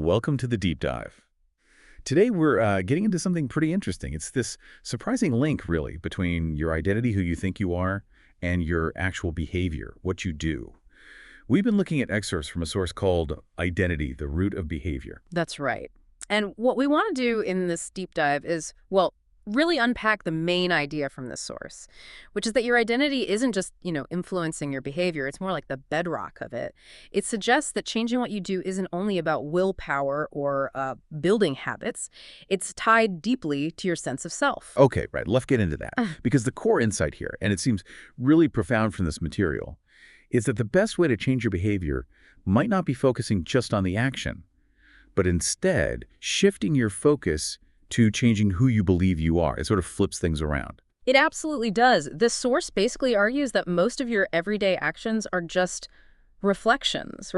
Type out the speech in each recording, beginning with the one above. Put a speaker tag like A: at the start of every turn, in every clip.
A: Welcome to the deep dive. Today we're getting into something pretty interesting. It's this surprising link, really, between your identity, who you think you are, and your actual behavior, what you do. We've been looking at excerpts from a source called Identity, the Root of Behavior.
B: That's right. And what we want to do in this deep dive is, well, really unpack the main idea from this source, which is that your identity isn't just, influencing your behavior. It's more like the bedrock of it. It suggests that changing what you do isn't only about willpower or building habits. It's tied deeply to your sense of self.
A: Okay, right. Let's get into that. Because the core insight here, and it seems really profound from this material, is that the best way to change your behavior might not be focusing just on the action, but instead shifting your focus to changing who you believe you are. It sort of flips things around.
B: It absolutely does. This source basically argues that most of your everyday actions are just reflections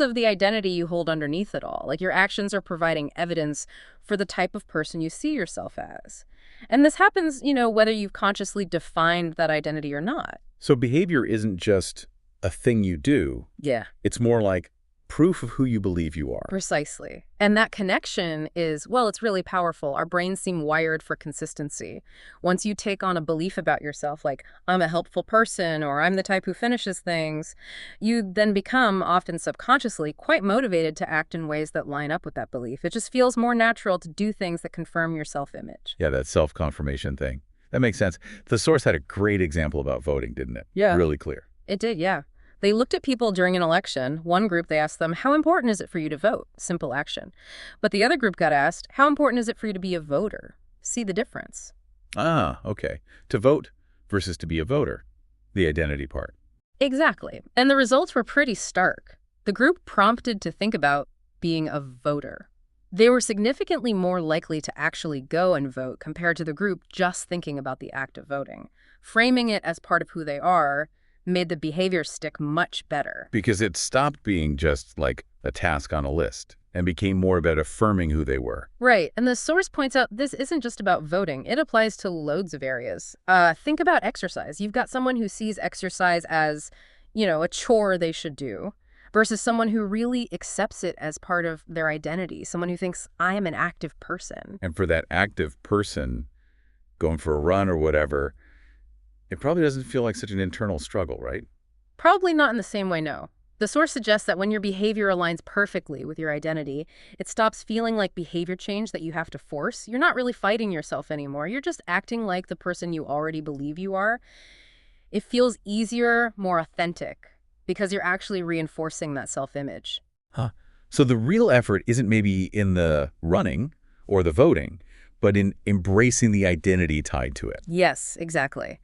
B: of the identity you hold underneath it all. Like your actions are providing evidence for the type of person you see yourself as. And this happens, whether you've consciously defined that identity or not.
A: So behavior isn't just a thing you do.
B: Yeah.
A: It's more like proof of who you believe you are.
B: Precisely. And that connection is, well, it's really powerful. Our brains seem wired for consistency. Once you take on a belief about yourself, like, I'm a helpful person, or I'm the type who finishes things, you then become, often subconsciously, quite motivated to act in ways that line up with that belief. It just feels more natural to do things that confirm your self-image.
A: Yeah, that self-confirmation thing. That makes sense. The source had a great example about voting, didn't it?
B: Yeah.
A: Really clear.
B: It did, yeah. They looked at people during an election. One group, they asked them, how important is it for you to vote? Simple action. But the other group got asked, how important is it for you to be a voter? See the difference.
A: Ah, okay. To vote versus to be a voter. The identity part.
B: Exactly. And the results were pretty stark. The group prompted to think about being a voter. They were significantly more likely to actually go and vote compared to the group just thinking about the act of voting. Framing it as part of who they are made the behavior stick much better.
A: Because it stopped being just like a task on a list and became more about affirming who they were.
B: Right. And the source points out this isn't just about voting. It applies to loads of areas. Think about exercise. You've got someone who sees exercise as, a chore they should do versus someone who really accepts it as part of their identity, someone who thinks, I am an active person.
A: And for that active person, going for a run or whatever, it probably doesn't feel like such an internal struggle, right?
B: Probably not in the same way, no. The source suggests that when your behavior aligns perfectly with your identity, it stops feeling like behavior change that you have to force. You're not really fighting yourself anymore. You're just acting like the person you already believe you are. It feels easier, more authentic, because you're actually reinforcing that self-image.
A: Huh. So the real effort isn't maybe in the running or the voting, but in embracing the identity tied to it.
B: Yes, exactly.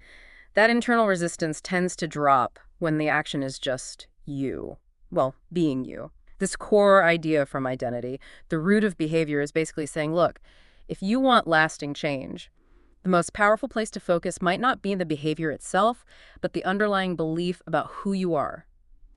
B: That internal resistance tends to drop when the action is just you. Well, being you. This core idea from identity, the root of behavior, is basically saying, look, if you want lasting change, the most powerful place to focus might not be in the behavior itself, but the underlying belief about who you are.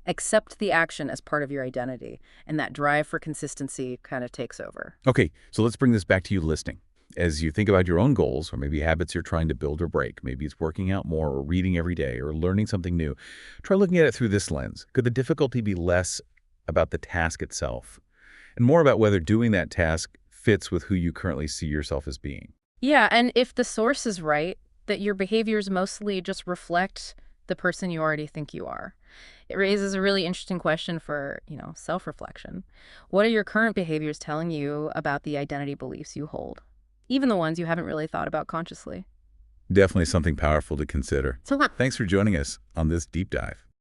B: Accept the action as part of your identity, and that drive for consistency kind of takes over.
A: Okay, so let's bring this back to you listening. As you think about your own goals, or maybe habits you're trying to build or break, maybe it's working out more or reading every day or learning something new, try looking at it through this lens. Could the difficulty be less about the task itself and more about whether doing that task fits with who you currently see yourself as being?
B: Yeah, and if the source is right, that your behaviors mostly just reflect the person you already think you are, it raises a really interesting question for, self-reflection. What are your current behaviors telling you about the identity beliefs you hold? Even the ones you haven't really thought about consciously.
A: Definitely something powerful to consider.
B: So what?
A: Thanks for joining us on this deep dive.